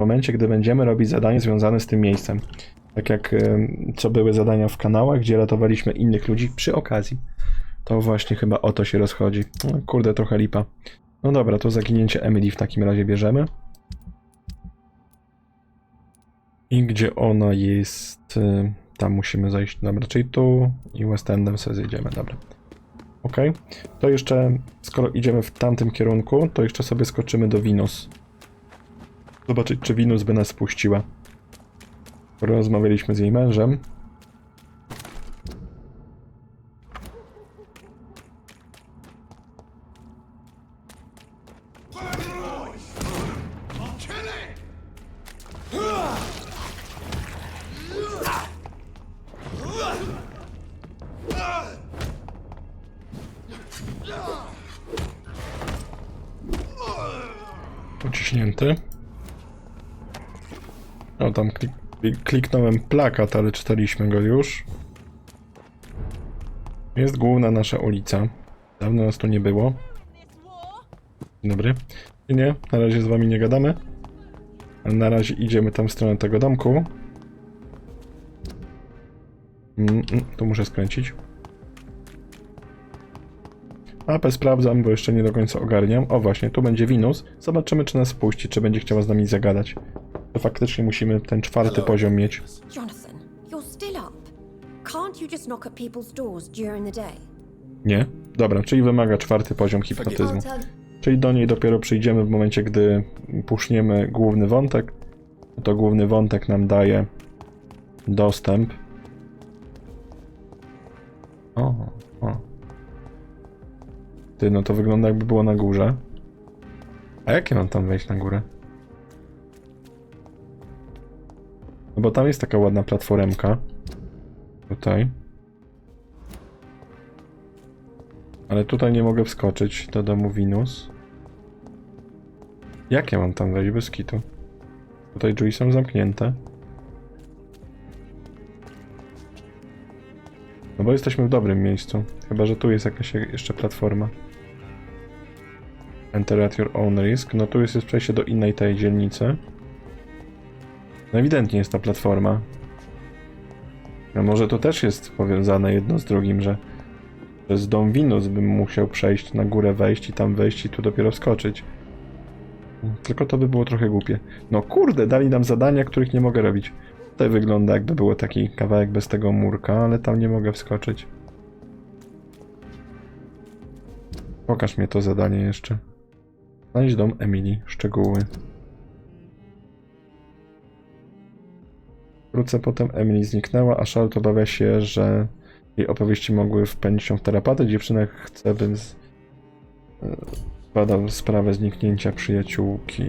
momencie, gdy będziemy robić zadania związane z tym miejscem. Tak jak co były zadania w kanałach, gdzie ratowaliśmy innych ludzi przy okazji. To właśnie chyba o to się rozchodzi. No, kurde, trochę lipa. No dobra, to zaginięcie Emily w takim razie bierzemy. I gdzie ona jest? Tam musimy zejść. Dobra, czyli tu i West Endem sobie zejdziemy, dobra. Ok. To jeszcze, skoro idziemy w tamtym kierunku, to jeszcze sobie skoczymy do Venus. Zobaczyć, czy Venus by nas spuściła. Rozmawialiśmy z jej mężem. Uciśnięty. O, tam kliknąłem plakat, ale czytaliśmy go już. Jest główna nasza ulica. Dawno nas tu nie było. Dzień dobry. Nie, na razie z wami nie gadamy. Ale na razie idziemy tam w stronę tego domku. Tu muszę skręcić. Mapę sprawdzam, bo jeszcze nie do końca ogarniam. O właśnie, tu będzie Venus. Zobaczymy, czy nas spuści, czy będzie chciała z nami zagadać. To faktycznie musimy ten 4. poziom mieć. Jonathan, you're still up. Can't you just knock at people's doors during the day? Nie? Dobra, czyli wymaga 4. poziom hipnotyzmu. Czyli do niej dopiero przyjdziemy w momencie, gdy puszniemy główny wątek. To główny wątek nam daje dostęp. O. Ty, no to wygląda, jakby było na górze. A jak ja mam tam wejść na górę? No bo tam jest taka ładna platformka. Tutaj. Ale tutaj nie mogę wskoczyć do domu Venus. Jak ja mam tam wejść bez kitu? Tutaj drzwi są zamknięte. No bo jesteśmy w dobrym miejscu. Chyba że tu jest jakaś jeszcze platforma. Enter at your own risk. No tu jest przejście do innej tej dzielnicy. No ewidentnie jest ta platforma. No może to też jest powiązane jedno z drugim, że przez dom Venus bym musiał przejść na górę, wejść i tam wejść i tu dopiero wskoczyć. Tylko to by było trochę głupie. No kurde, dali nam zadania, których nie mogę robić. Tutaj wygląda, jakby było taki kawałek bez tego murka, ale tam nie mogę wskoczyć. Pokaż mi to zadanie jeszcze. Znajdź dom Emily. Szczegóły. Wkrótce potem Emily zniknęła, a Charlotte obawia się, że jej opowieści mogły wpędzić ją w tarapaty. Dziewczyna chce, by badał sprawę zniknięcia przyjaciółki.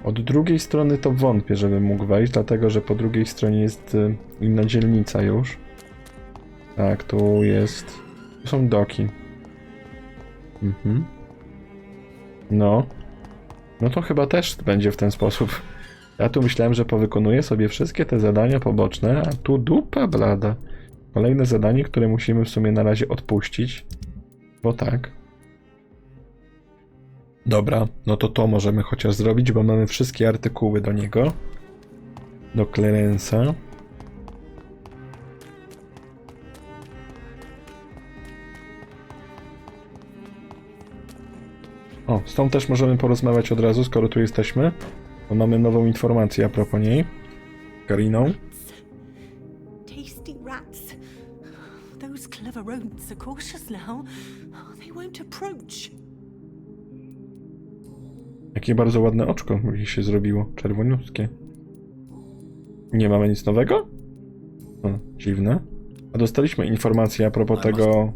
Od drugiej strony to wątpię, żeby mógł wejść, dlatego że po drugiej stronie jest inna dzielnica już. Tak, tu jest... Tu są doki. No. No to chyba też będzie w ten sposób. Ja tu myślałem, że powykonuję sobie wszystkie te zadania poboczne, a tu dupa blada. Kolejne zadanie, które musimy w sumie na razie odpuścić. Bo tak. Dobra, no to możemy chociaż zrobić, bo mamy wszystkie artykuły do niego. Do Clarence'a. O, z tą też możemy porozmawiać od razu, skoro tu jesteśmy. Bo mamy nową informację a propos niej. Kariną. Tasty rats. Those clever rodents are cautious now. They won't approach. Jakie bardzo ładne oczko mi się zrobiło. Czerwoniutkie. Nie mamy nic nowego? O, dziwne. A dostaliśmy informację a propos tego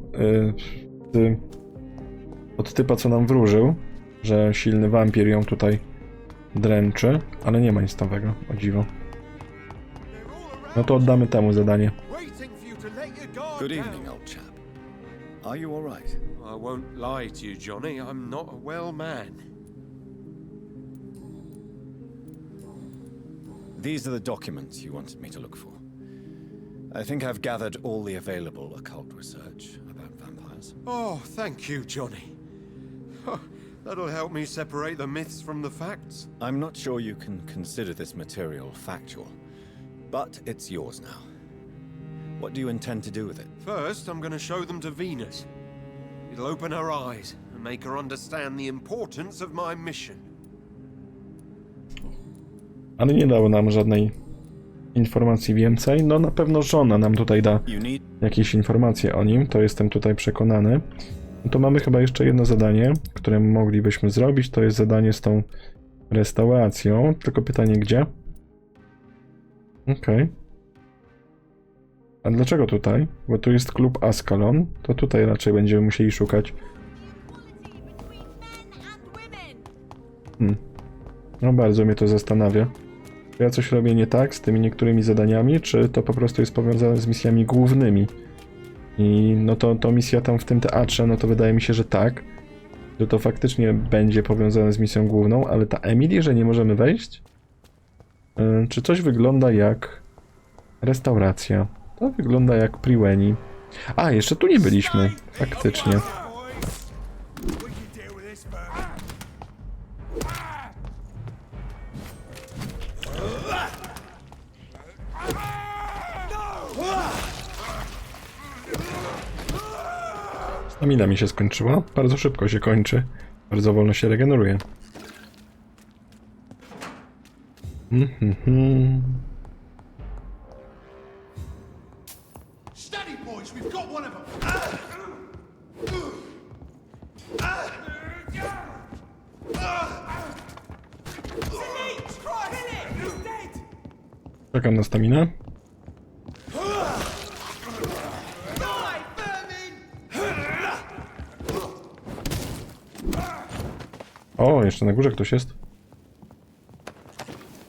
od typa, co nam wróżył, że silny wampir ją tutaj dręczy, ale nie ma nic nowego, o dziwo. No to oddamy temu zadanie. Good evening, old chap. Are you all right? I won't lie to you, Johnny. I'm not a well man. These are the documents you wanted me to look for. I think I've gathered all the available occult research about vampires. Oh, thank you, Johnny. Oh, That'll help me separate the myths from the facts. I'm not sure you can consider this material factual, but it's yours now. What do you intend to do with it? First, I'm going to show them to Venus. It'll open her eyes and make her understand the importance of my mission. Ale nie dało nam żadnej informacji więcej. No na pewno żona nam tutaj da jakieś informacje o nim, to jestem tutaj przekonany. No to mamy chyba jeszcze jedno zadanie, które moglibyśmy zrobić. To jest zadanie z tą restauracją. Tylko pytanie gdzie? Okej. A dlaczego tutaj? Bo tu jest klub Ascalon. To tutaj raczej będziemy musieli szukać. No bardzo mnie to zastanawia. Czy ja coś robię nie tak z tymi niektórymi zadaniami, czy to po prostu jest powiązane z misjami głównymi? I no to misja tam w tym teatrze, no to wydaje mi się, że tak. Że to faktycznie będzie powiązane z misją główną, ale ta Emily, że nie możemy wejść? Czy coś wygląda jak restauracja? To wygląda jak Priweni. A, jeszcze tu nie byliśmy. Faktycznie. Stamina mi się skończyła. Bardzo szybko się kończy. Bardzo wolno się regeneruje. Steady, boys, we've got one of them. Czekam na staminę. O, jeszcze na górze ktoś jest.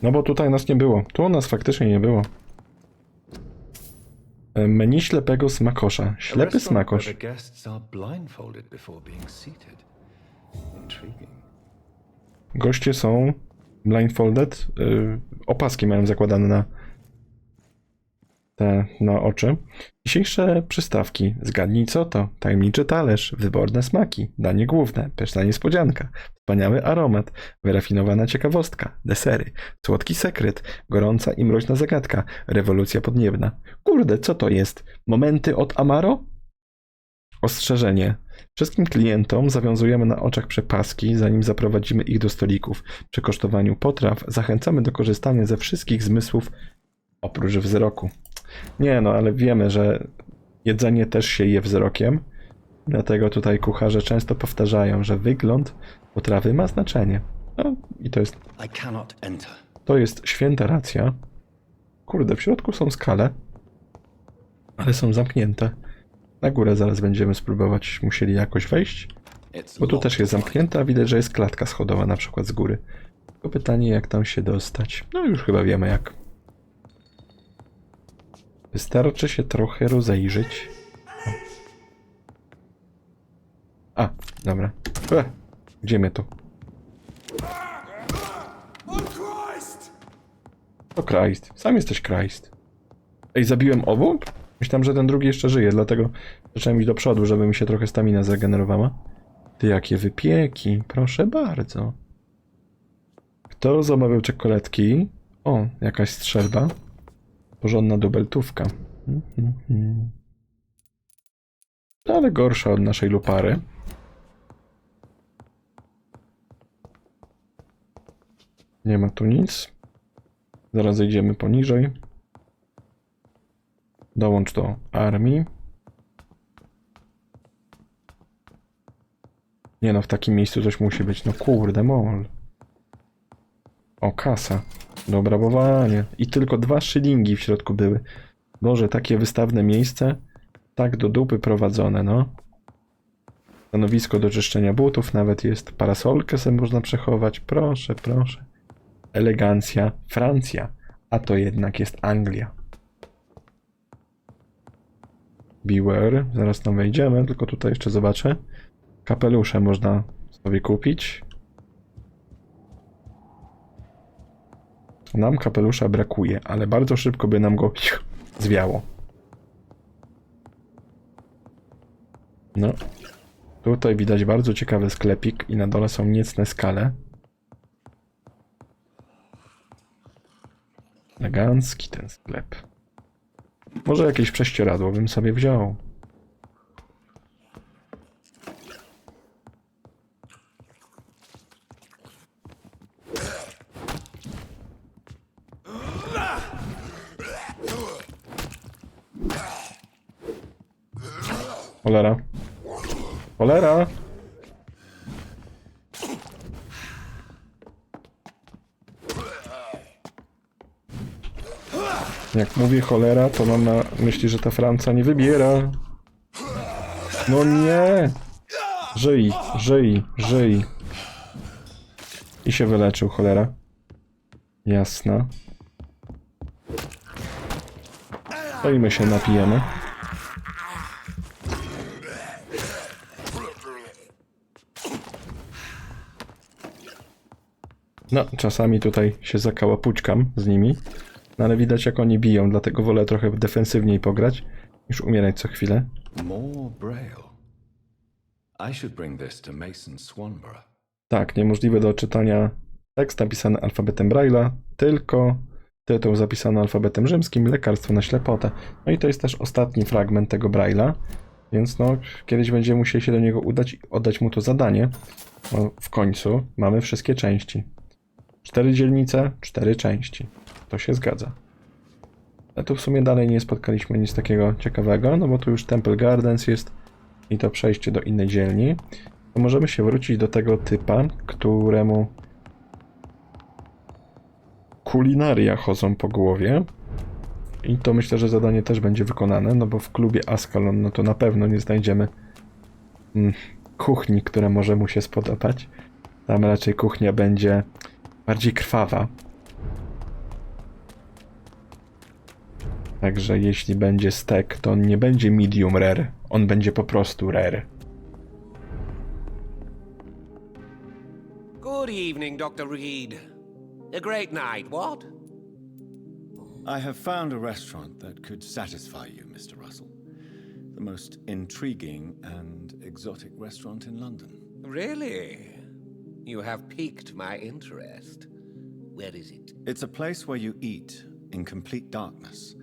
No bo tutaj nas nie było. Tu nas faktycznie nie było. Menu ślepego smakosza. Ślepy smakosz. Goście są blindfolded. Opaski mają zakładane na oczy. Dzisiejsze przystawki. Zgadnij co to? Tajemniczy talerz, wyborne smaki, danie główne, pyszna niespodzianka, wspaniały aromat, wyrafinowana ciekawostka, desery, słodki sekret, gorąca i mroźna zagadka, rewolucja podniebna. Kurde, co to jest? Momenty od Amaro? Ostrzeżenie. Wszystkim klientom zawiązujemy na oczach przepaski, zanim zaprowadzimy ich do stolików. Przy kosztowaniu potraw zachęcamy do korzystania ze wszystkich zmysłów oprócz wzroku. Nie no, ale wiemy, że jedzenie też się je wzrokiem. Dlatego tutaj kucharze często powtarzają, że wygląd potrawy ma znaczenie. No i to jest święta racja. Kurde, w środku są skale, ale są zamknięte. Na górę zaraz będziemy spróbować musieli jakoś wejść, bo tu też jest zamknięte, a widać, że jest klatka schodowa na przykład z góry. Tylko pytanie, jak tam się dostać. No już chyba wiemy jak. Wystarczy się trochę rozejrzeć. A, dobra. Gdzie mnie to? To Christ. Sam jesteś Christ. Ej, zabiłem obu? Myślałem, że ten drugi jeszcze żyje, dlatego zacząłem iść do przodu, żeby mi się trochę stamina zregenerowała. Ty, jakie wypieki. Proszę bardzo. Kto zamawiał czekoladki? O, jakaś strzelba. Porządna dubeltówka. Ale gorsza od naszej lupary. Nie ma tu nic. Zaraz zejdziemy poniżej. Dołącz do armii. Nie no, w takim miejscu coś musi być. No kurde, mol. O, kasa. Dobrabowanie. I tylko 2 szylingi w środku były. Boże, takie wystawne miejsce. Tak do dupy prowadzone, no. Stanowisko do czyszczenia butów. Nawet jest parasolkę sobie można przechować. Proszę, proszę. Elegancja. Francja. A to jednak jest Anglia. Beware. Zaraz tam wejdziemy. Tylko tutaj jeszcze zobaczę. Kapelusze można sobie kupić. Nam kapelusza brakuje, ale bardzo szybko by nam go zwiało. No. Tutaj widać bardzo ciekawy sklepik i na dole są niecne skale. Elegancki ten sklep. Może jakieś prześcieradło bym sobie wziął. Cholera. Cholera! Jak mówię cholera, to mam na myśli, że ta Francja nie wybiera. No nie! Żyj, żyj, żyj. I się wyleczył, cholera. Jasna. To i my się napijemy. No, czasami tutaj się zakałapućkam z nimi. No ale widać jak oni biją, dlatego wolę trochę defensywniej pograć, niż umierać co chwilę. More braille. I should bring this to Mason Swanborough. Tak, niemożliwe do odczytania tekst napisany alfabetem Braille'a, tylko tytuł zapisany alfabetem rzymskim, lekarstwo na ślepotę. No i to jest też ostatni fragment tego Braille'a, więc no, kiedyś będziemy musieli się do niego udać i oddać mu to zadanie. No, w końcu mamy wszystkie części. 4 dzielnice, 4 części. To się zgadza. Ale tu w sumie dalej nie spotkaliśmy nic takiego ciekawego, no bo tu już Temple Gardens jest i to przejście do innej dzielni. To możemy się wrócić do tego typa, któremu kulinaria chodzą po głowie. I to myślę, że zadanie też będzie wykonane, no bo w klubie Ascalon no to na pewno nie znajdziemy kuchni, która może mu się spodobać. Tam raczej kuchnia będzie bardziej krwawa. Także jeśli będzie steak, to on nie będzie medium rare, on będzie po prostu rare. Good evening, Dr. Reed. A great night, what? I have found a restaurant that could satisfy you, Mr. Russell. The most intriguing and exotic restaurant in London. Really? You have piqued my interest. Where is it? It's a place where you eat in complete darkness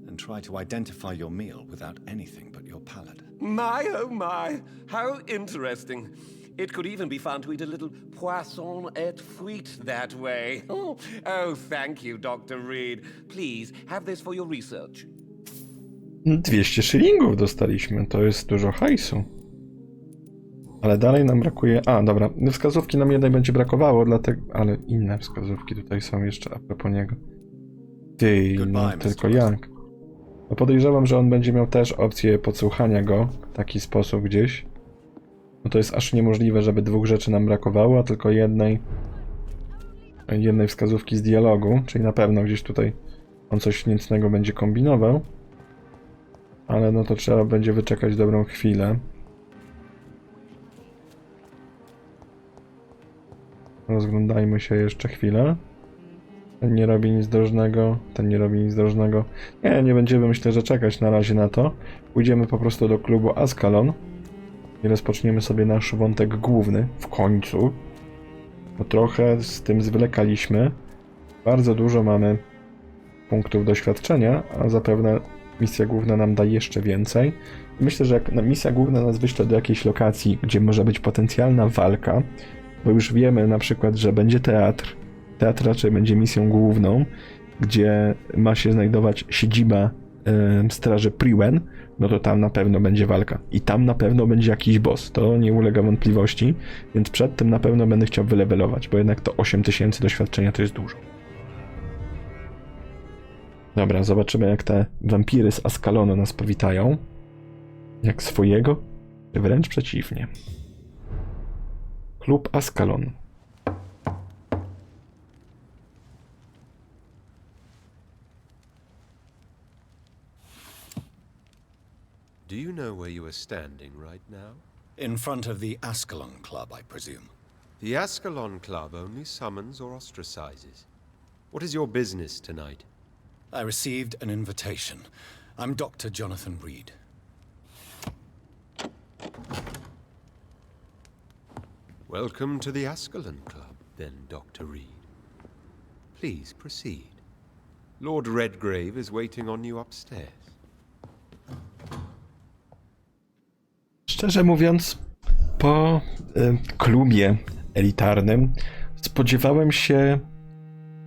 and try to identify your meal without anything but your palate. My, oh my, how interesting. It could even be fun to eat a little poisson et fruit that way. Oh, thank you, Dr. Reed. Please, have this for your research. 200 szylingów dostaliśmy, to jest dużo hajsu. Ale dalej nam brakuje... A, dobra, wskazówki nam jednej będzie brakowało, dlatego... Ale inne wskazówki tutaj są jeszcze a propos niego. Ty, no tylko jak? No podejrzewam, że on będzie miał też opcję podsłuchania go w taki sposób gdzieś. No to jest aż niemożliwe, żeby dwóch rzeczy nam brakowało, a tylko jednej wskazówki z dialogu, czyli na pewno gdzieś tutaj on coś niecnego będzie kombinował. Ale no to trzeba będzie wyczekać dobrą chwilę. Rozglądajmy się jeszcze chwilę. Ten nie robi nic drożnego, ten nie robi nic drożnego. Nie będziemy myślę, że czekać na razie na to. Pójdziemy po prostu do klubu Ascalon i rozpoczniemy sobie nasz wątek główny w końcu. Bo trochę z tym zwlekaliśmy. Bardzo dużo mamy punktów doświadczenia, a zapewne misja główna nam da jeszcze więcej. Myślę, że jak misja główna nas wyśle do jakiejś lokacji, gdzie może być potencjalna walka, bo już wiemy na przykład, że będzie teatr. Teatr raczej będzie misją główną, gdzie ma się znajdować siedziba straży Priwen, no to tam na pewno będzie walka. I tam na pewno będzie jakiś boss, to nie ulega wątpliwości, więc przed tym na pewno będę chciał wylevelować, bo jednak to 8000 doświadczenia to jest dużo. Dobra, zobaczymy jak te wampiry z Ascalonu nas powitają. Jak swojego, czy wręcz przeciwnie. Klub Ascalon. Do you know where you are standing right now? In front of the Ascalon Club, I presume. The Ascalon Club only summons or ostracizes. What is your business tonight? I received an invitation. I'm Dr. Jonathan Reed. Welcome to the Ascalon Club, then, Dr. Reed. Please proceed. Lord Redgrave is waiting on you upstairs. Szczerze mówiąc, po klubie elitarnym spodziewałem się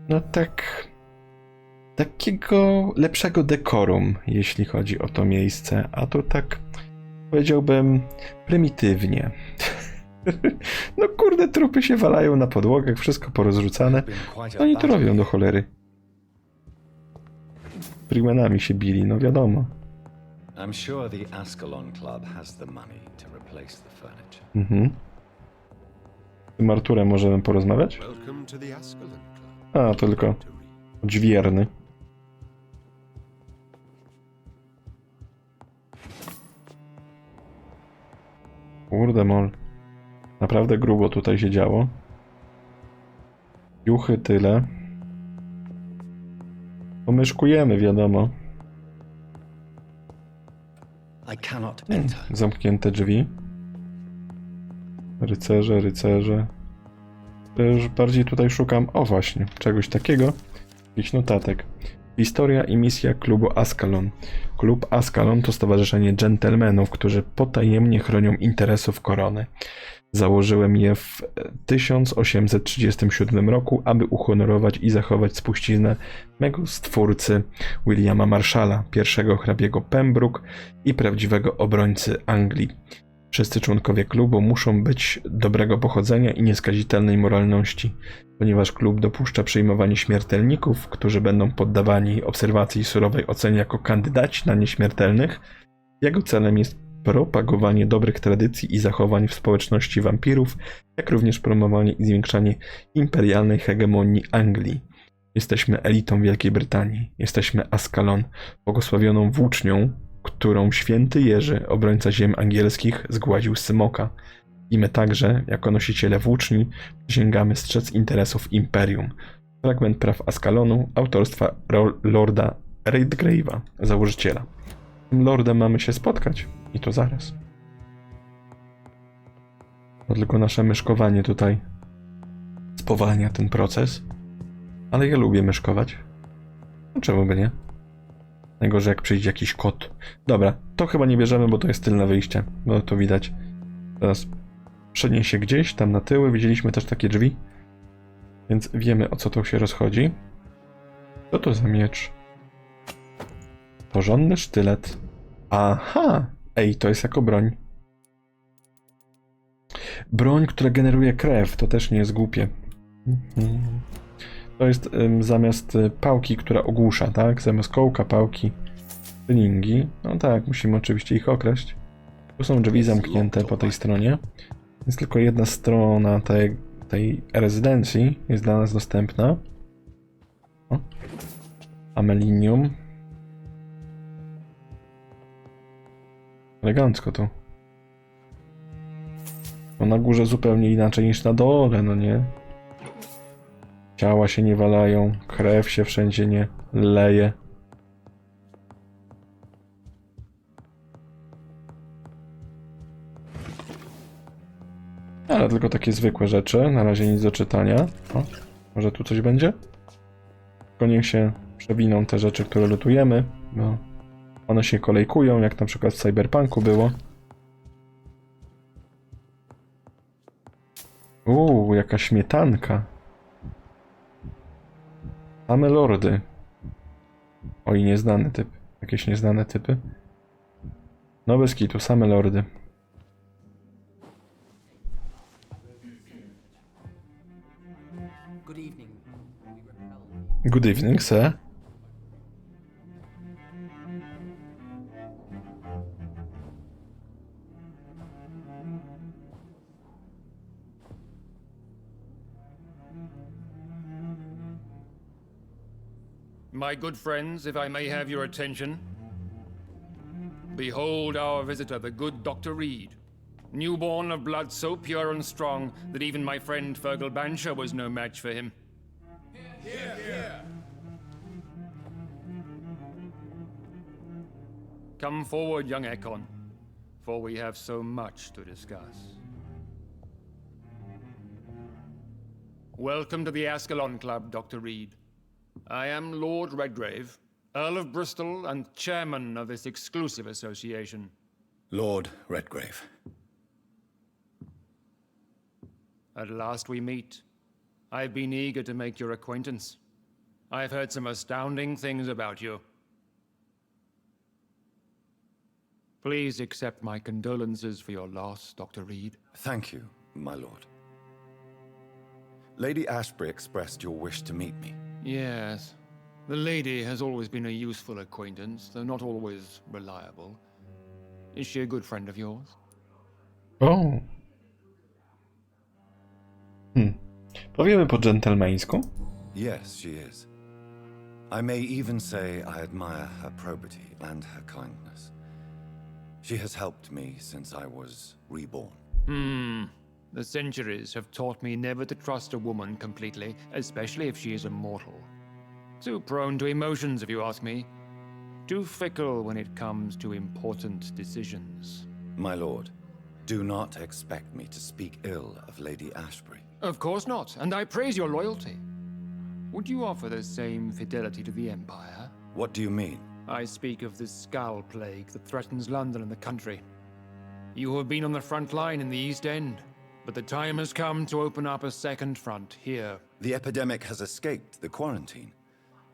no takiego lepszego dekorum, jeśli chodzi o to miejsce, a tu tak powiedziałbym prymitywnie. No kurde, trupy się walają na podłogach, wszystko porozrzucane. Oni to robią do cholery. Freemanami się bili, no wiadomo. I'm sure the Ascalon Club has the money to replace the furniture. Mhm. Z tym Arturem możemy porozmawiać? Welcome to the Ascalon Club. A, to tylko odźwierny. Kurde mol. Naprawdę grubo tutaj się działo. Juchy tyle. Pomyszkujemy, wiadomo. I cannot enter. Zamknięte drzwi. Rycerze, rycerze. Też bardziej tutaj szukam, o właśnie, czegoś takiego. Jakichś notatek. Historia i misja klubu Ascalon. Klub Ascalon to stowarzyszenie dżentelmenów, którzy potajemnie chronią interesów korony. Założyłem je w 1837 roku, aby uhonorować i zachować spuściznę mego stwórcy Williama Marshalla, pierwszego hrabiego Pembroke i prawdziwego obrońcy Anglii. Wszyscy członkowie klubu muszą być dobrego pochodzenia i nieskazitelnej moralności, ponieważ klub dopuszcza przyjmowanie śmiertelników, którzy będą poddawani obserwacji i surowej ocenie jako kandydaci na nieśmiertelnych. Jego celem jest propagowanie dobrych tradycji i zachowań w społeczności wampirów, jak również promowanie i zwiększanie imperialnej hegemonii Anglii. Jesteśmy elitą Wielkiej Brytanii. Jesteśmy Ascalon, błogosławioną włócznią, którą święty Jerzy, obrońca ziem angielskich, zgładził smoka. I my także, jako nosiciele włóczni, przysięgamy strzec interesów Imperium. Fragment praw Ascalonu, autorstwa Lorda Redgrave'a, założyciela. Z tym lordem mamy się spotkać. I to zaraz. To tylko nasze myszkowanie tutaj spowalnia ten proces. Ale ja lubię myszkować. No czemu by nie? Najgorzej jak przyjdzie jakiś kot. Dobra, to chyba nie bierzemy, bo to jest tylne wyjście. No to widać. Teraz przeniesie gdzieś, tam na tyły. Widzieliśmy też takie drzwi. Więc wiemy, o co tu się rozchodzi. Co to za miecz? Porządny sztylet. Aha! Ej, to jest jako broń. Broń, która generuje krew. To też nie jest głupie. To jest zamiast pałki, która ogłusza, tak? Zamiast kołka, pałki, ryningi. No tak, musimy oczywiście ich okraść. Tu są drzwi zamknięte po tej stronie. Więc tylko jedna strona tej rezydencji jest dla nas dostępna. O. Amelinium. Elegancko to. No na górze zupełnie inaczej niż na dole, no nie? Ciała się nie walają, krew się wszędzie nie leje. Ale tylko takie zwykłe rzeczy, na razie nic do czytania. O, może tu coś będzie? Tylko niech się przewiną te rzeczy, które lutujemy, bo one się kolejkują, jak na przykład w Cyberpunku było. Jaka śmietanka. Same lordy. Oj, nieznany typ. Jakieś nieznane typy. No bez kitu, same lordy. Good evening, sir. My good friends, if I may have your attention. Behold our visitor, the good Dr. Reed. Newborn of blood so pure and strong that even my friend Fergal Bansher was no match for him. Come forward, young Ekon, for we have so much to discuss. Welcome to the Ascalon Club, Dr. Reed. I am Lord Redgrave, Earl of Bristol and chairman of this exclusive association. Lord Redgrave. At last we meet. I've been eager to make your acquaintance. I've heard some astounding things about you. Please accept my condolences for your loss, Dr. Reed. Thank you, my lord. Lady Ashbury expressed your wish to meet me. Yes. The lady has always been a useful acquaintance, though not always reliable. Is she a good friend of yours? O. Powiemy po dżentelmeńsku. Yes, she is. I may even say I admire her probity and her kindness. She has helped me since I was reborn. The centuries have taught me never to trust a woman completely, especially if she is immortal. Too prone to emotions, if you ask me. Too fickle when it comes to important decisions. My lord, do not expect me to speak ill of Lady Ashbury. Of course not, and I praise your loyalty. Would you offer the same fidelity to the Empire? What do you mean? I speak of the Skull Plague that threatens London and the country. You have been on the front line in the East End, but the time has come to open up a second front here. The epidemic has escaped the quarantine.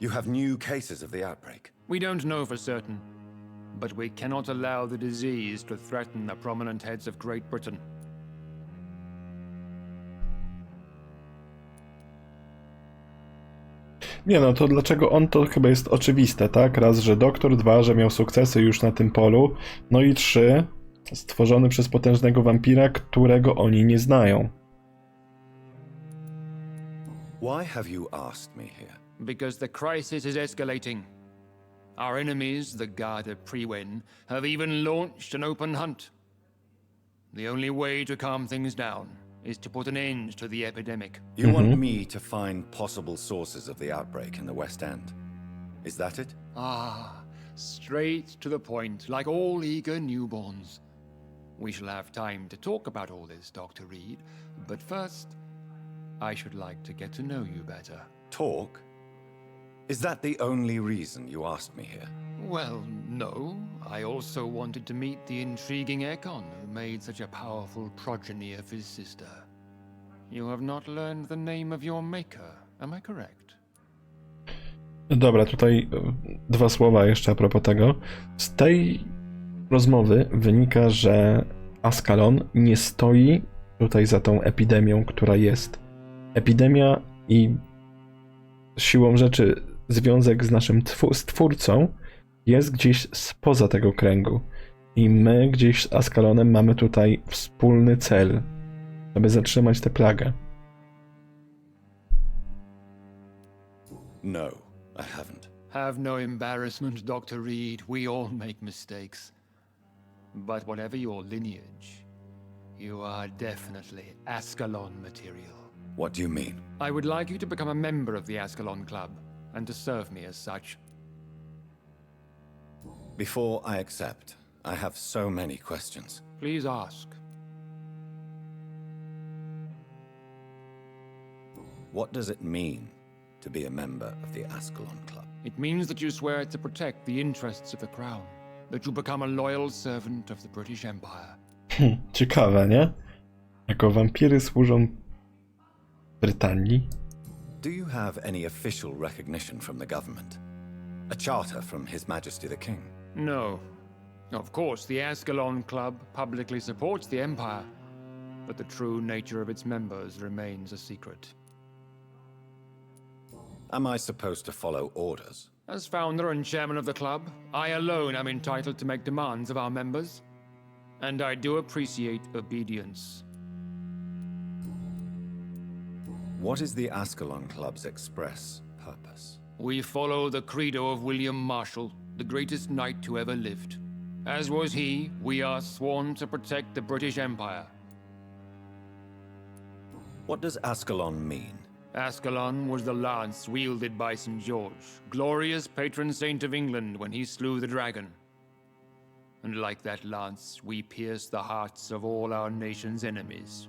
You have new cases of the outbreak. We don't know for certain, but we cannot allow the disease to threaten the prominent heads of Great Britain. Nie no, to dlaczego on to chyba jest oczywiste, tak? Raz, że doktor, dwa, że miał sukcesy już na tym polu, no i trzy, stworzony przez potężnego wampira, którego oni nie znają. Why have you asked me here? Because the crisis is escalating. Our enemies, the Garda Priwen, have even launched an open hunt. The only way to calm things down is to put an end to the epidemic. You want me to find possible sources of the outbreak in the West End? Is that it? Ah, straight to the point, like all eager newborns. We shall have time to talk about all this, Dr. Reed, but first, I should like to get to know you better. Talk? Is that the only reason you asked me here? Well, no. I also wanted to meet the intriguing Ekon who made such a powerful progeny of his sister. You have not learned the name of your maker, am I correct? Dobra, tutaj dwa słowa jeszcze a propos tego. Z tej rozmowy wynika, że Ascalon nie stoi tutaj za tą epidemią, która jest. Epidemia i siłą rzeczy związek z naszym stwórcą jest gdzieś spoza tego kręgu. I my gdzieś z Ascalonem mamy tutaj wspólny cel, żeby zatrzymać tę plagę. No, I haven't. Have no embarrassment, Dr. Reed. We all make mistakes. But whatever your lineage, you are definitely Ascalon material. What do you mean? I would like you to become a member of the Ascalon Club, and to serve me as such. Before I accept, I have so many questions. Please ask. What does it mean to be a member of the Ascalon Club? It means that you swear to protect the interests of the Crown, that you become a loyal servant of the British Empire. Ciekawe, nie? Jako wampiry służą Brytanii. Do you have any official recognition from the government? A charter from His Majesty the King? No. Of course, the Ascalon Club publicly supports the Empire, but the true nature of its members remains a secret. Am I supposed to follow orders? As founder and chairman of the club, I alone am entitled to make demands of our members, and I do appreciate obedience. What is the Ascalon Club's express purpose? We follow the credo of William Marshall, the greatest knight who ever lived. As was he, we are sworn to protect the British Empire. What does Ascalon mean? Ascalon was the lance wielded by St. George, glorious patron saint of England when he slew the dragon. And like that lance, we pierce the hearts of all our nation's enemies.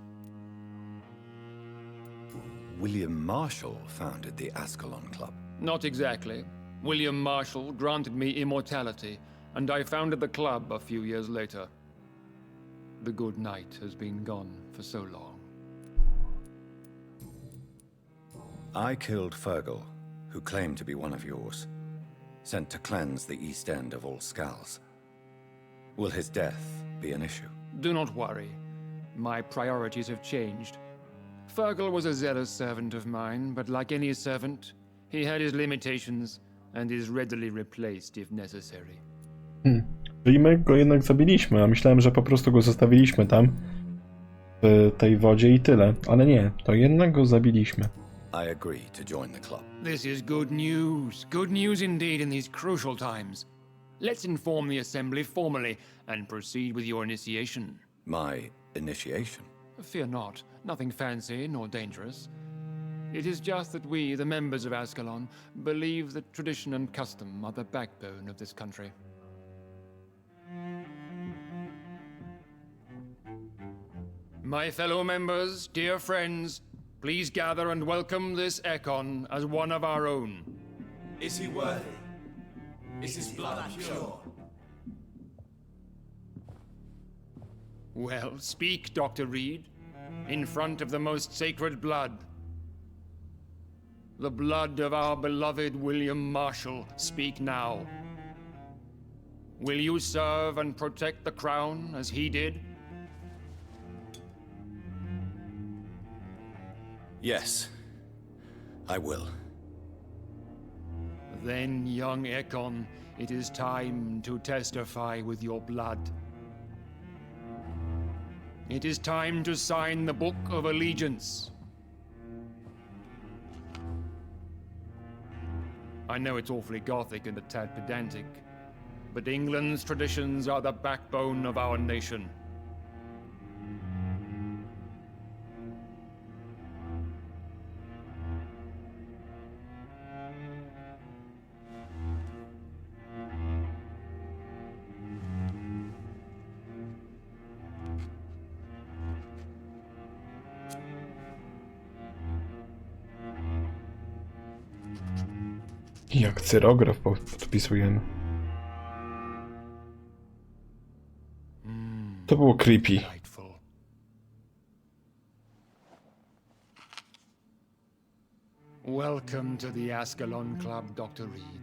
William Marshall founded the Ascalon Club. Not exactly. William Marshall granted me immortality, and I founded the club a few years later. The good knight has been gone for so long. I killed Fergal, who claimed to be one of yours, sent to cleanse the East End of all Scals. Will his death be an issue? Do not worry. My priorities have changed. Fergal was a zealous servant of mine, but like any servant, he had his limitations and is readily replaced if necessary. Czyli my go jednak zabiliśmy, a myślałem, że po prostu go zostawiliśmy tam w tej wodzie i tyle. Ale nie, to jednak go zabiliśmy. I agree to join the club. This is good news. Good news indeed in these crucial times. Let's inform the Assembly formally and proceed with your initiation. My initiation? Fear not. Nothing fancy nor dangerous. It is just that we, the members of Ascalon, believe that tradition and custom are the backbone of this country. My fellow members, dear friends, please gather and welcome this Ekon as one of our own. Is he worthy? Is his blood pure? Well, speak, Dr. Reed, in front of the most sacred blood. The blood of our beloved William Marshall. Speak now. Will you serve and protect the crown as he did? Yes, I will. Then, young Ekon, it is time to testify with your blood. It is time to sign the Book of Allegiance. I know it's awfully gothic and a tad pedantic, but England's traditions are the backbone of our nation. Jak cyrograf podpisujemy. To było creepy. Delightful. Welcome to the Ascalon Club, Dr. Reed.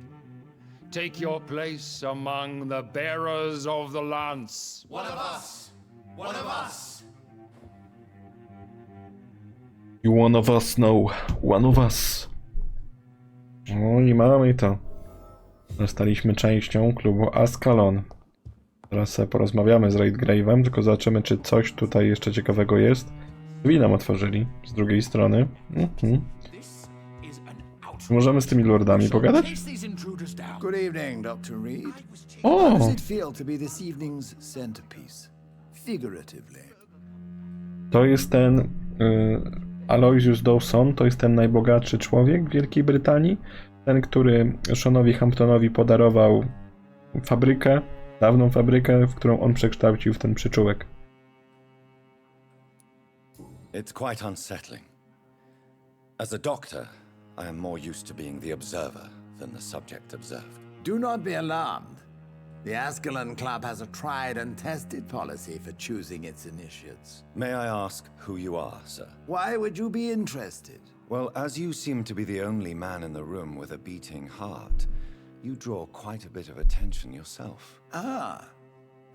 Take your place among the bearers of the lance. One of us! One of us! You one of us, no. One of us. No i mamy to. Zostaliśmy częścią klubu Ascalon. Teraz sobie porozmawiamy z Redgrave'em, tylko zobaczymy, czy coś tutaj jeszcze ciekawego jest. Drzwi nam otworzyli z drugiej strony. Możemy z tymi lordami pogadać? Good evening, Dr. Reed. O! How does it feel to be this evening's centerpiece? Figuratively. To jest ten Aloysius Dawson, to jest ten najbogatszy człowiek w Wielkiej Brytanii. Ten, który Seanowi Hamptonowi podarował fabrykę, dawną fabrykę, w którą on przekształcił w ten przyczółek. It's quite unsettling. As a doctor, I am more used to being the observer than the subject observed. Do not be alarmed. The Ascalon Club has a tried and tested policy for choosing its initiates. May I ask who you are, sir? Why would you be interested? Well, as you seem to be the only man in the room with a beating heart, you draw quite a bit of attention yourself. Ah,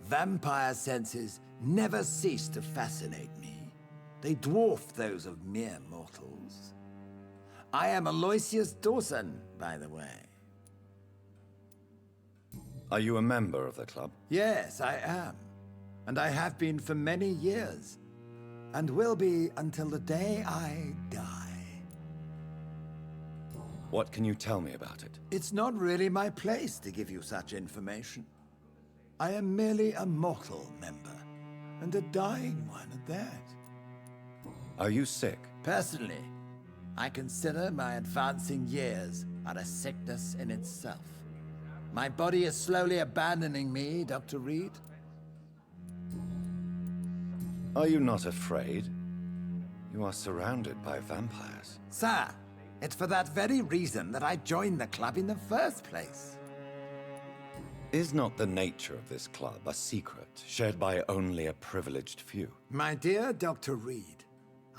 vampire senses never cease to fascinate me. They dwarf those of mere mortals. I am Aloysius Dawson, by the way. Are you a member of the club? Yes, I am. And I have been for many years. And will be until the day I die. What can you tell me about it? It's not really my place to give you such information. I am merely a mortal member, and a dying one at that. Are you sick? Personally, I consider my advancing years are a sickness in itself. My body is slowly abandoning me, Dr. Reed. Are you not afraid? You are surrounded by vampires. Sir, it's for that very reason that I joined the club in the first place. Is not the nature of this club a secret shared by only a privileged few? My dear Dr. Reed,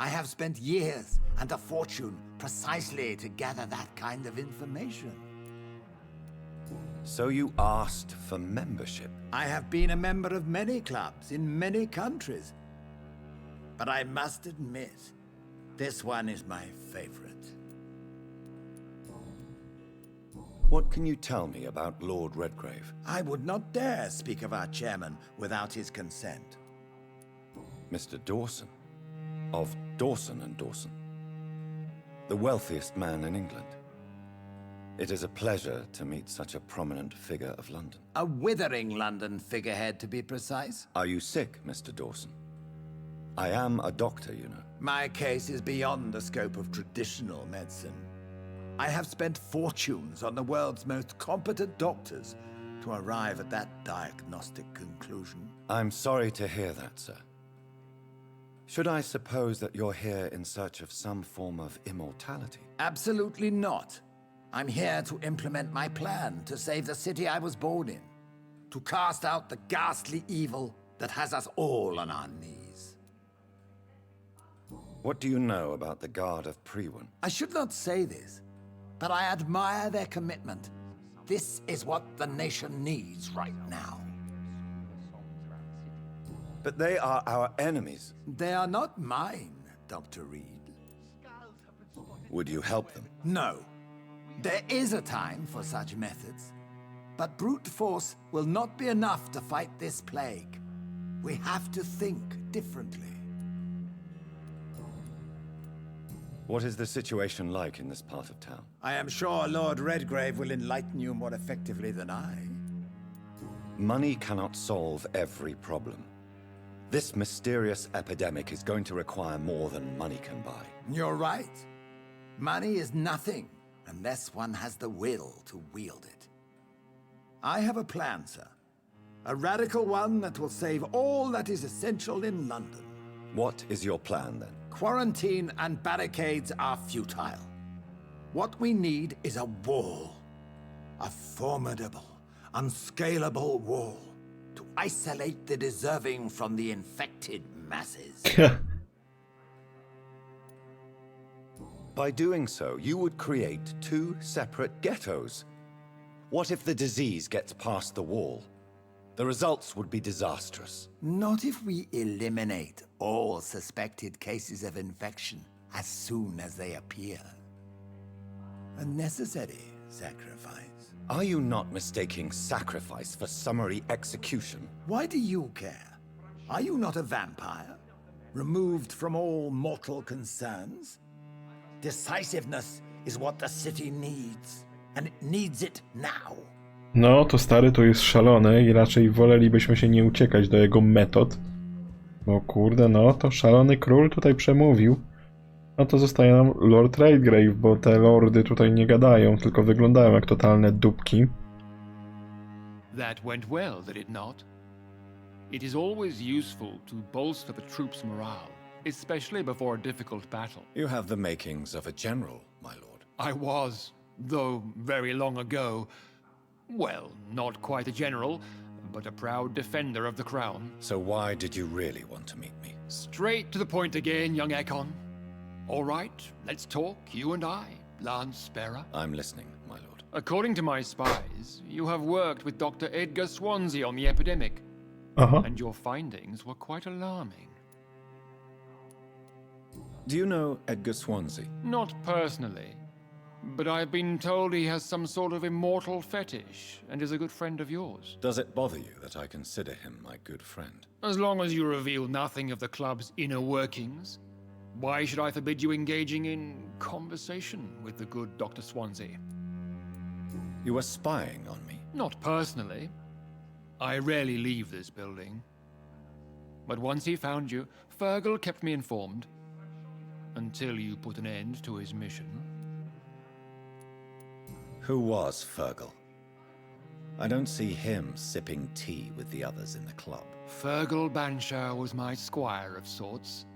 I have spent years and a fortune precisely to gather that kind of information. So you asked for membership? I have been a member of many clubs in many countries. But I must admit, this one is my favorite. What can you tell me about Lord Redgrave? I would not dare speak of our chairman without his consent. Mr. Dawson? Of Dawson and Dawson? The wealthiest man in England. It is a pleasure to meet such a prominent figure of London. A withering London figurehead, to be precise. Are you sick, Mr. Dawson? I am a doctor, you know. My case is beyond the scope of traditional medicine. I have spent fortunes on the world's most competent doctors to arrive at that diagnostic conclusion. I'm sorry to hear that, sir. Should I suppose that you're here in search of some form of immortality? Absolutely not. I'm here to implement my plan to save the city I was born in. To cast out the ghastly evil that has us all on our knees. What do you know about the Guard of Priwen? I should not say this, but I admire their commitment. This is what the nation needs right now. But they are our enemies. They are not mine, Dr. Reed. Would you help them? No. There is a time for such methods. But brute force will not be enough to fight this plague. We have to think differently. What is the situation like in this part of town? I am sure Lord Redgrave will enlighten you more effectively than I. Money cannot solve every problem. This mysterious epidemic is going to require more than money can buy. You're right. Money is nothing unless one has the will to wield it. I have a plan, sir. A radical one that will save all that is essential in London. What is your plan, then? Quarantine and barricades are futile. What we need is a wall. A formidable, unscalable wall to isolate the deserving from the infected masses. By doing so, you would create two separate ghettos. What if the disease gets past the wall? The results would be disastrous. Not if we eliminate all suspected cases of infection as soon as they appear. A necessary sacrifice. Are you not mistaking sacrifice for summary execution? Why do you care? Are you not a vampire? Removed from all mortal concerns? Decisiveness is what the city needs, and it needs it now. No, to stary to jest szalony i raczej wolelibyśmy się nie uciekać do jego metod. Bo kurde, no to szalony król tutaj przemówił. No to zostaje nam Lord Redgrave, bo te lordy tutaj nie gadają, tylko wyglądają jak totalne dupki. That went well, did it not? It is always useful to bolster the troops' morale, especially before a difficult battle. You have the makings of a general, my lord. I was, though very long ago. Well, not quite a general, but a proud defender of the crown. So why did you really want to meet me? Straight to the point again, young Ekon. All right, let's talk, you and I, Lance Sparrow. I'm listening, my lord. According to my spies, you have worked with Dr. Edgar Swansea on the epidemic, and your findings were quite alarming. Do you know Edgar Swansea? Not personally, but I've been told he has some sort of immortal fetish and is a good friend of yours. Does it bother you that I consider him my good friend? As long as you reveal nothing of the club's inner workings, why should I forbid you engaging in conversation with the good Dr. Swansea? You were spying on me? Not personally. I rarely leave this building. But once he found you, Fergal kept me informed. Until you put an end to his mission. Who was Fergal? I don't see him sipping tea with the others in the club. Fergal Banshaw was my squire of sorts.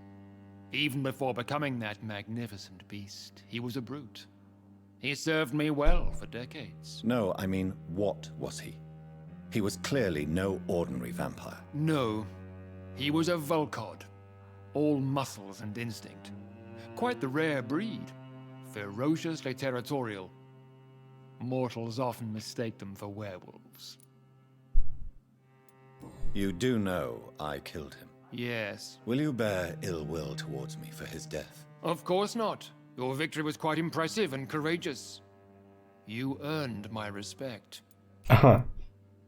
Even before becoming that magnificent beast, he was a brute. He served me well for decades. No, I mean, what was he? He was clearly no ordinary vampire. No, he was a Volcod, all muscles and instinct. Quite the rare breed, ferociously territorial. Mortals often mistake them for werewolves. You do know I killed him. Yes. Will you bear ill will towards me for his death? Of course not. Your victory was quite impressive and courageous. You earned my respect. Aha,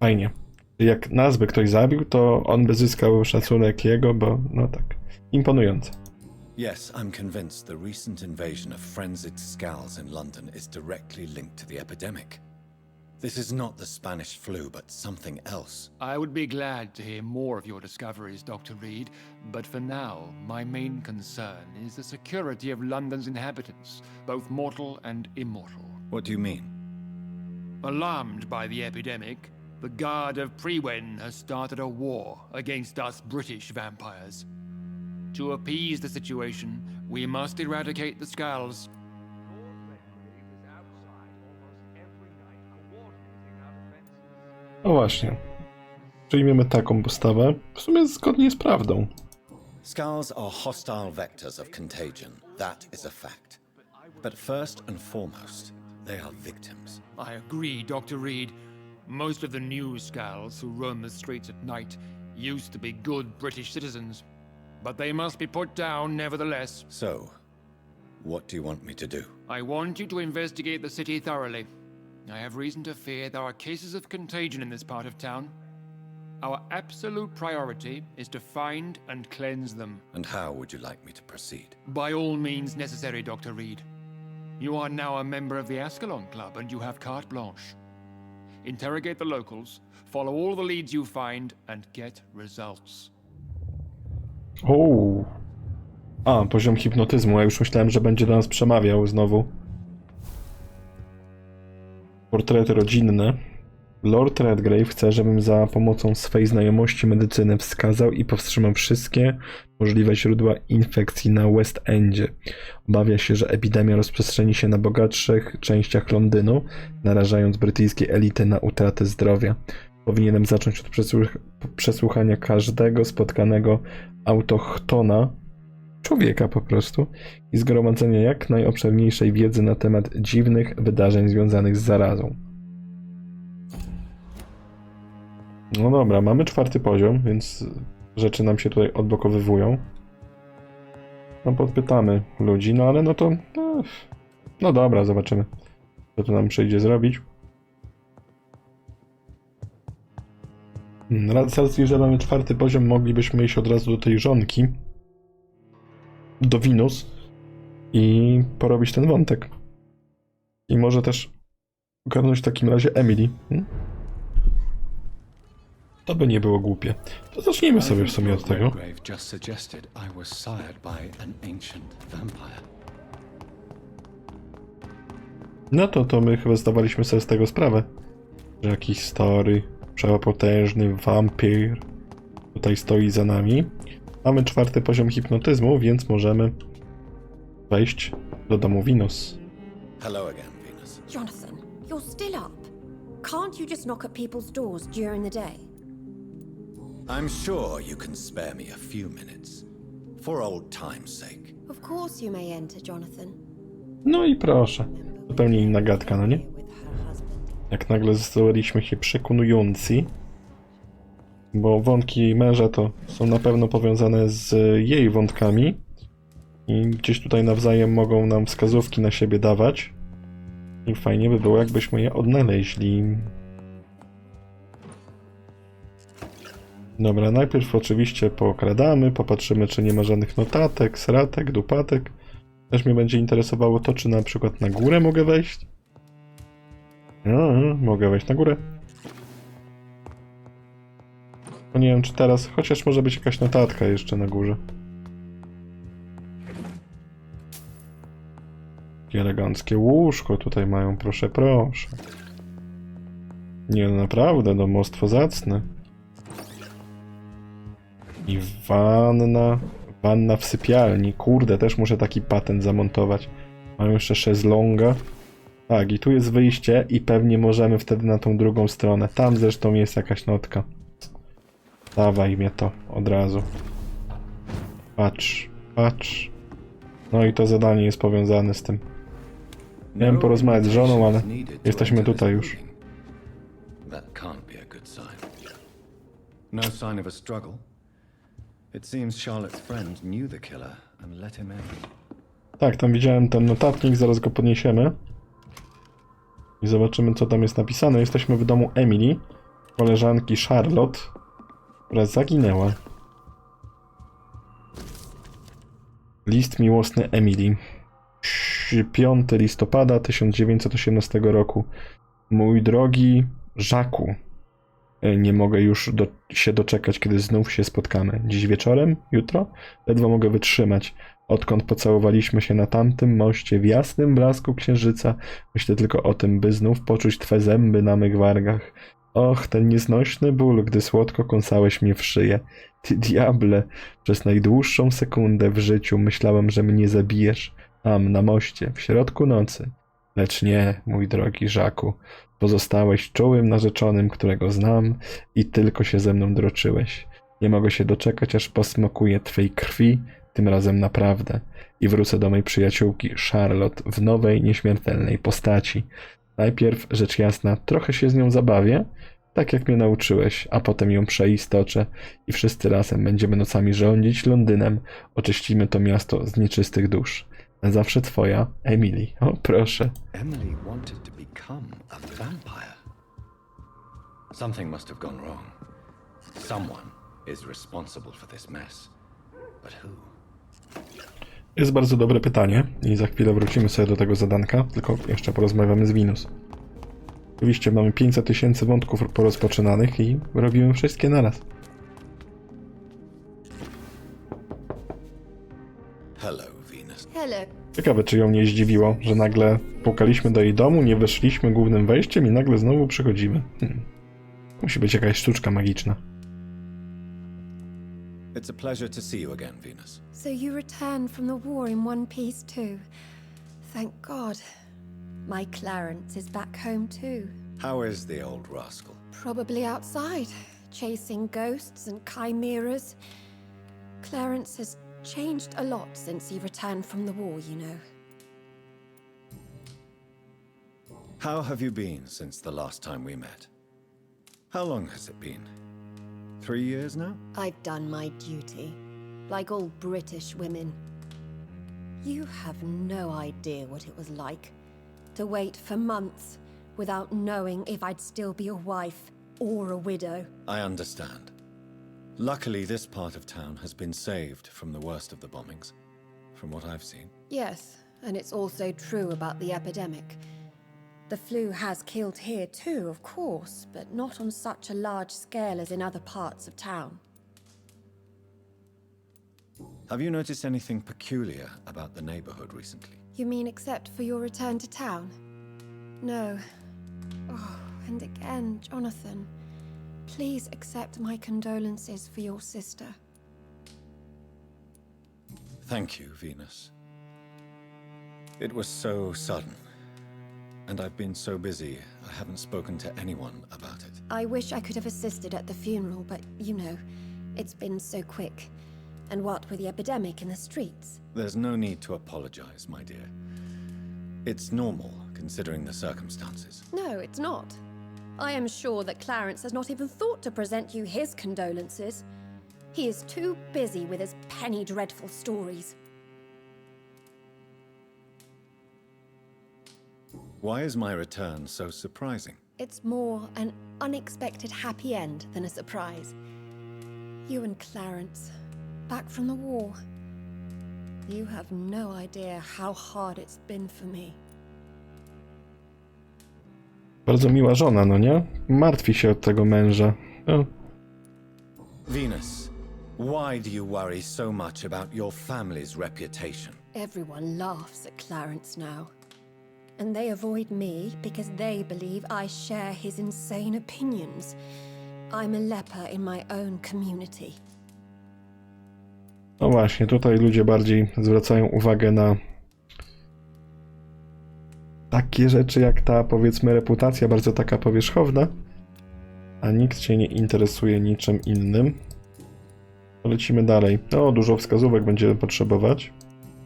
fajnie. Jak nas by ktoś zabił, to on by zyskał szacunek jego, bo no tak, imponujące. Yes, I'm convinced the recent invasion of frenzied Scals in London is directly linked to the epidemic. This is not the Spanish flu, but something else. I would be glad to hear more of your discoveries, Dr. Reed, but for now, my main concern is the security of London's inhabitants, both mortal and immortal. What do you mean? Alarmed by the epidemic, the Guard of Prewen has started a war against us British vampires. To appease the situation, we must eradicate the Scals. No właśnie. Przyjmiemy taką postawę. W sumie zgodnie z prawdą. Scals are hostile vectors of contagion. That is a fact. But first and foremost, they are victims. I agree, Dr. Reed. Most of the new Scals who roam the streets at night used to be good British citizens. But they must be put down nevertheless. So, what do you want me to do? I want you to investigate the city thoroughly. I have reason to fear there are cases of contagion in this part of town. Our absolute priority is to find and cleanse them. And how would you like me to proceed? By all means necessary, Dr. Reed. You are now a member of the Ascalonie Club and you have carte blanche. Interrogate the locals, follow all the leads you find, and get results. O. A, poziom hipnotyzmu. Ja już myślałem, że będzie do nas przemawiał znowu. Portrety rodzinne. Lord Redgrave chce, żebym za pomocą swej znajomości medycyny wskazał i powstrzymał wszystkie możliwe źródła infekcji na West Endzie. Obawia się, że epidemia rozprzestrzeni się na bogatszych częściach Londynu, narażając brytyjskie elity na utratę zdrowia. Powinienem zacząć od przesłuchania każdego spotkanego autochtona, człowieka po prostu, i zgromadzenia jak najobszerniejszej wiedzy na temat dziwnych wydarzeń związanych z zarazą. No dobra, mamy 4. poziom, więc rzeczy nam się tutaj odblokowywują. No podpytamy ludzi, no ale no to... No dobra, zobaczymy, co to nam przyjdzie zrobić. Z racji, że mamy 4. poziom, moglibyśmy iść od razu do tej żonki, do Winus, i porobić ten wątek. I może też ogarnąć w takim razie Emily. To by nie było głupie. To zacznijmy sobie w sumie od tego. No to my chyba zdawaliśmy sobie z tego sprawę, że jakiś stary, przepotężny Vampyr tutaj stoi za nami. Mamy 4. poziom hipnotyzmu, więc możemy wejść do domu Winus. Hello again, Venus. Jonathan, you're still up. Can't you just knock at people's doors during the day? I'm sure you can spare me a few minutes. For old time's sake. Of course you may enter, Jonathan. No i proszę. Zupełnie inna gadka, no nie? With her husband. Jak nagle staliśmy się przekonujący, bo wątki męża to są na pewno powiązane z jej wątkami i gdzieś tutaj nawzajem mogą nam wskazówki na siebie dawać i fajnie by było, jakbyśmy je odnaleźli. Dobra, najpierw oczywiście pookradamy, popatrzymy, czy nie ma żadnych notatek, sratek, dupatek. Też mnie będzie interesowało to, czy na przykład na górę mogę wejść. Mogę wejść na górę. No nie wiem, czy teraz, chociaż może być jakaś notatka jeszcze na górze. Jakie eleganckie łóżko tutaj mają, proszę, proszę. Nie, no naprawdę, domostwo zacne. I wanna. Wanna w sypialni. Kurde, też muszę taki patent zamontować. Mam jeszcze szezlonga. Tak, i tu jest wyjście i pewnie możemy wtedy na tą drugą stronę. Tam zresztą jest jakaś notka. Dawaj mnie to od razu. Patrz, patrz. No i to zadanie jest powiązane z tym. Miałem porozmawiać z żoną, ale jesteśmy tutaj już. That can't be a good sign. No sign of a struggle. It seems Charlotte's friend knew the killer and let him in. Tak, tam widziałem ten notatnik, zaraz go podniesiemy. I zobaczymy, co tam jest napisane. Jesteśmy w domu Emily, koleżanki Charlotte, która zaginęła. List miłosny Emily. 5 listopada 1918 roku. Mój drogi Żaku, nie mogę już się doczekać, kiedy znów się spotkamy. Dziś wieczorem? Jutro? Ledwo mogę wytrzymać. Odkąd pocałowaliśmy się na tamtym moście w jasnym blasku księżyca, myślę tylko o tym, by znów poczuć twe zęby na mych wargach. Och, ten nieznośny ból, gdy słodko kąsałeś mnie w szyję. Ty diable, przez najdłuższą sekundę w życiu myślałem, że mnie zabijesz. Tam, na moście, w środku nocy. Lecz nie, mój drogi Żaku. Pozostałeś czułym narzeczonym, którego znam i tylko się ze mną droczyłeś. Nie mogę się doczekać, aż posmakuję twej krwi, tym razem naprawdę. I wrócę do mej przyjaciółki Charlotte w nowej, nieśmiertelnej postaci. Najpierw, rzecz jasna, trochę się z nią zabawię, tak jak mnie nauczyłeś, a potem ją przeistoczę i wszyscy razem będziemy nocami rządzić Londynem. Oczyścimy to miasto z nieczystych dusz. Na zawsze twoja, Emily. O, proszę. Emily wanted to become a vampire. Something must have gone wrong. Someone is responsible for this mess. But who? Jest bardzo dobre pytanie i za chwilę wrócimy sobie do tego zadanka, tylko jeszcze porozmawiamy z Venus. Oczywiście mamy 500 000 wątków porozpoczynanych i robimy wszystkie naraz. Hello, Venus. Hello. Ciekawe, czy ją nie zdziwiło, że nagle pukaliśmy do jej domu, nie weszliśmy głównym wejściem i nagle znowu przychodzimy. Musi być jakaś sztuczka magiczna. It's a pleasure to see you again, Venus. So you returned from the war in one piece too. Thank God. My Clarence is back home too. How is the old rascal? Probably outside, chasing ghosts and chimeras. Clarence has changed a lot since he returned from the war, you know. How have you been since the last time we met? How long has it been? 3 years now? I've done my duty, like all British women. You have no idea what it was like to wait for months without knowing if I'd still be a wife or a widow. I understand. Luckily, this part of town has been saved from the worst of the bombings, from what I've seen. Yes, and it's also true about the epidemic. The flu has killed here too, of course, but not on such a large scale as in other parts of town. Have you noticed anything peculiar about the neighborhood recently? You mean except for your return to town? No. Oh, and again, Jonathan, please accept my condolences for your sister. Thank you, Venus. It was so sudden. And I've been so busy, I haven't spoken to anyone about it. I wish I could have assisted at the funeral, but you know, it's been so quick. And what with the epidemic in the streets? There's no need to apologize, my dear. It's normal, considering the circumstances. No, it's not. I am sure that Clarence has not even thought to present you his condolences. He is too busy with his penny dreadful stories. Why is my return so surprising? It's more an unexpected happy end than a surprise. You and Clarence, back from the war. You have no idea how hard it's been for me. Bardzo miła żona, no nie? Martwi się o tego męża. No. Venus, why do you worry so much about your family's reputation? Everyone laughs at Clarence now. And they avoid me because they believe I share his insane opinions. I'm a leper in my own community. No właśnie, tutaj ludzie bardziej zwracają uwagę na takie rzeczy jak ta, powiedzmy, reputacja, bardzo taka powierzchowna, a nikt się nie interesuje niczym innym. Lecimy dalej. O, dużo wskazówek będziemy potrzebować.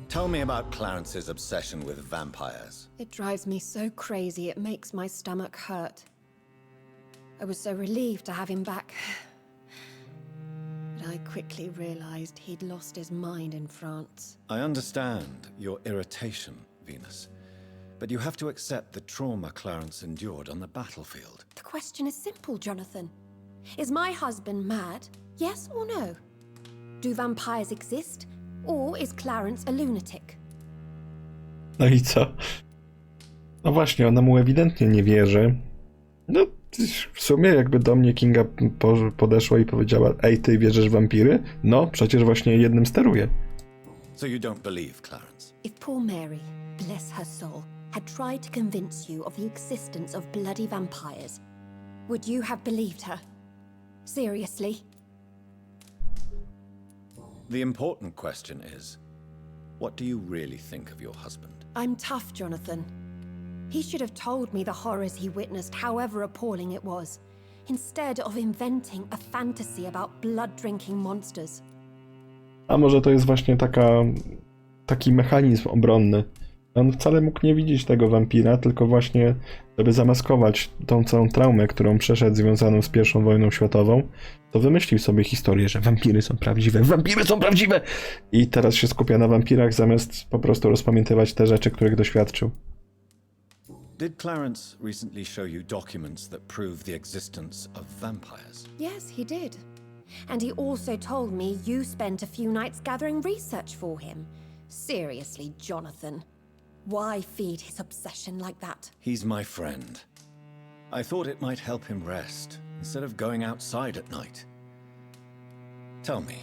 Tell me about Clarence's obsession with vampires. It drives me so crazy it makes my stomach hurt. I was so relieved to have him back. But I quickly realized he'd lost his mind in France. I understand your irritation, Venus. But you have to accept the trauma Clarence endured on the battlefield. The question is simple, Jonathan. Is my husband mad? Yes or no? Do vampires exist? Or is Clarence a lunatic? No i co? No właśnie, ona mu ewidentnie nie wierzy. No, w sumie jakby do mnie Kinga podeszła i powiedziała: ej, ty wierzysz w wampiry? No, przecież właśnie jednym steruje. So you don't believe Clarence? If poor Mary, bless her soul, had tried to convince you of the existence of bloody vampires, would you have believed her? Seriously? The important question is, what do you really think of your husband? I'm tough, Jonathan. He should have told me the horrors he witnessed, however appalling it was, instead of inventing a fantasy about blood-drinking monsters. A może to jest właśnie taki mechanizm obronny. On wcale mógł nie widzieć tego wampira, tylko właśnie, żeby zamaskować tą całą traumę, którą przeszedł związaną z I wojną światową, to wymyślił sobie historię, że wampiry są prawdziwe, wampiry są prawdziwe! I teraz się skupia na wampirach, zamiast po prostu rozpamiętywać te rzeczy, których doświadczył. Did Clarence recently show you documents that prove the existence of vampires? Yes, he did. And he also told me you spent a few nights gathering research for him. Seriously, Jonathan. Why feed his obsession like that? He's my friend. I thought it might help him rest, instead of going outside at night. Tell me,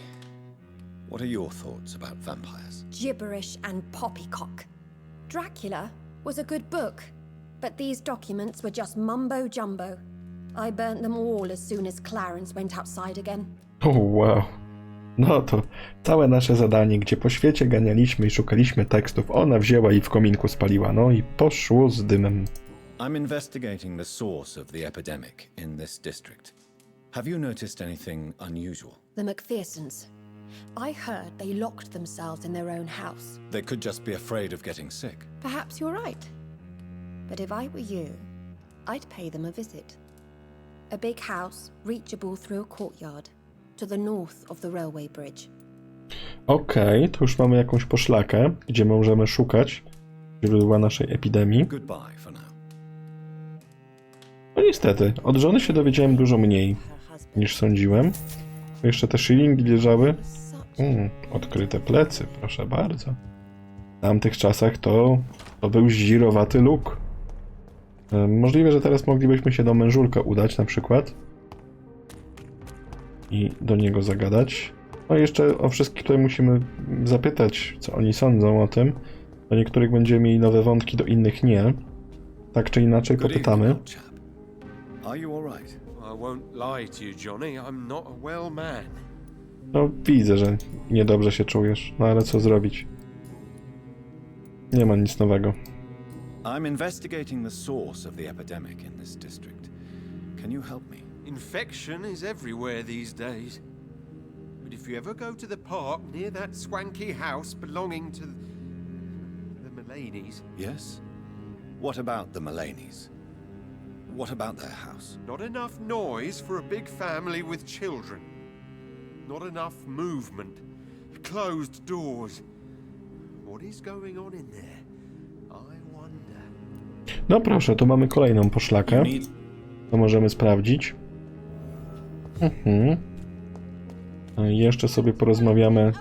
what are your thoughts about vampires? Gibberish and poppycock. Dracula was a good book, but these documents were just mumbo-jumbo. I burnt them all as soon as Clarence went outside again. Oh, wow. No to całe nasze zadanie, gdzie po świecie ganialiśmy i szukaliśmy tekstów, ona wzięła i w kominku spaliła, no i poszło z dymem. I'm investigating the source of the epidemic in this district. Have you noticed anything unusual? The McPhersons. I heard they locked themselves in their own house. They could just be afraid of getting sick. Perhaps you're right. But if I were you, I'd pay them a visit. A big house, reachable through a courtyard, to the north of the railway bridge. Okej, to już mamy jakąś poszlakę, gdzie możemy szukać źródła naszej epidemii. Goodbye for now. No niestety, od żony się dowiedziałem dużo mniej niż sądziłem. Jeszcze te shillingi leżały. Odkryte plecy, proszę bardzo. W tamtych czasach to był zirowaty look. Możliwe, że teraz moglibyśmy się do mężulka udać na przykład i do niego zagadać. No i jeszcze o wszystkich tutaj musimy zapytać, co oni sądzą o tym. Do niektórych będziemy mieli nowe wątki, do innych nie. Tak czy inaczej popytamy. Are you all right? I won't lie to you, Johnny. I'm not a well man. No widzę, że niedobrze się czujesz, no ale co zrobić? Nie ma nic nowego. I'm investigating the source of the epidemic in this district. Can you help me? Infection is everywhere these days. But if you ever go to the park near that swanky house belonging to the Mullaneys... Yes? What about the Mullaneys? What about their house? Not enough noise for a big family with children. Not enough movement. Closed doors. What is going on in there? I wonder. No proszę, tu mamy kolejną poszlakę. To możemy sprawdzić. I jeszcze sobie porozmawiamy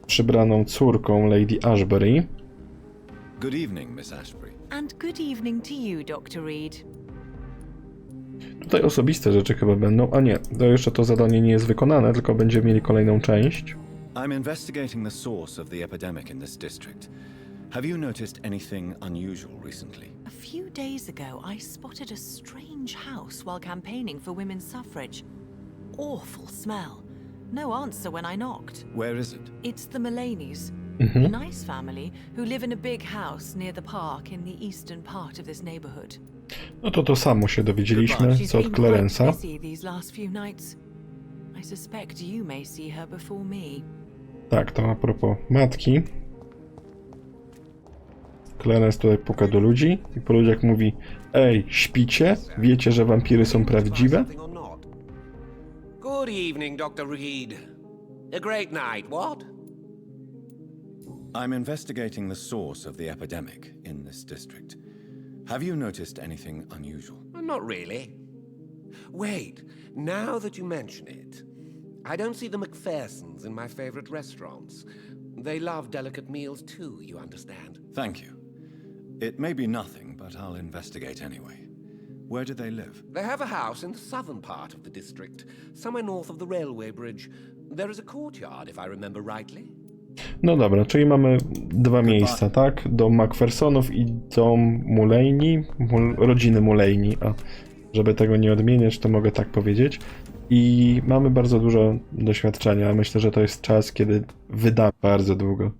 z przybraną córką Lady Ashbury. Good evening, Miss Ashbury. And good evening to you, Dr. Reed. Tutaj osobiste rzeczy chyba będą. A nie, to jeszcze to zadanie nie jest wykonane, tylko będziemy mieli kolejną część. I'm investigating the source of the epidemic in this district. Have you noticed anything unusual recently? A few days ago, I spotted a strange house while campaigning for women's suffrage. Awful smell. No answer when I knocked. Where is it? It's the Mullaneys, Mhm. a nice family who live in a big house near the park in the eastern part of this neighborhood. No to samo się dowiedzieliśmy, She's co od been quite Clarence'a. busy these last few nights. I suspect you may see her before me. Tak, to a propos matki. Clarence tutaj puka do ludzi i po ludziach mówi: ej, śpicie? Wiecie, że wampiry są prawdziwe? Good evening, Dr. Reed. A great night, what? I'm investigating the source of the epidemic in this district. Have you noticed anything unusual? Not really. Wait, now that you mention it, I don't see the McPhersons in my favorite restaurants. They love delicate meals too, you understand. Thank you. It may be nothing, but I'll investigate anyway. Where do they live? They have a house in the southern part of the district, somewhere north of the railway bridge. There is a courtyard, if I remember rightly. No dobra, czyli mamy dwa miejsca, tak? Dom McPhersonów i dom Mullaney, rodziny Mullaney. A żeby tego nie odmieniać, to mogę tak powiedzieć. I mamy bardzo dużo doświadczenia. Myślę, że to jest czas, kiedy wydamy bardzo długo.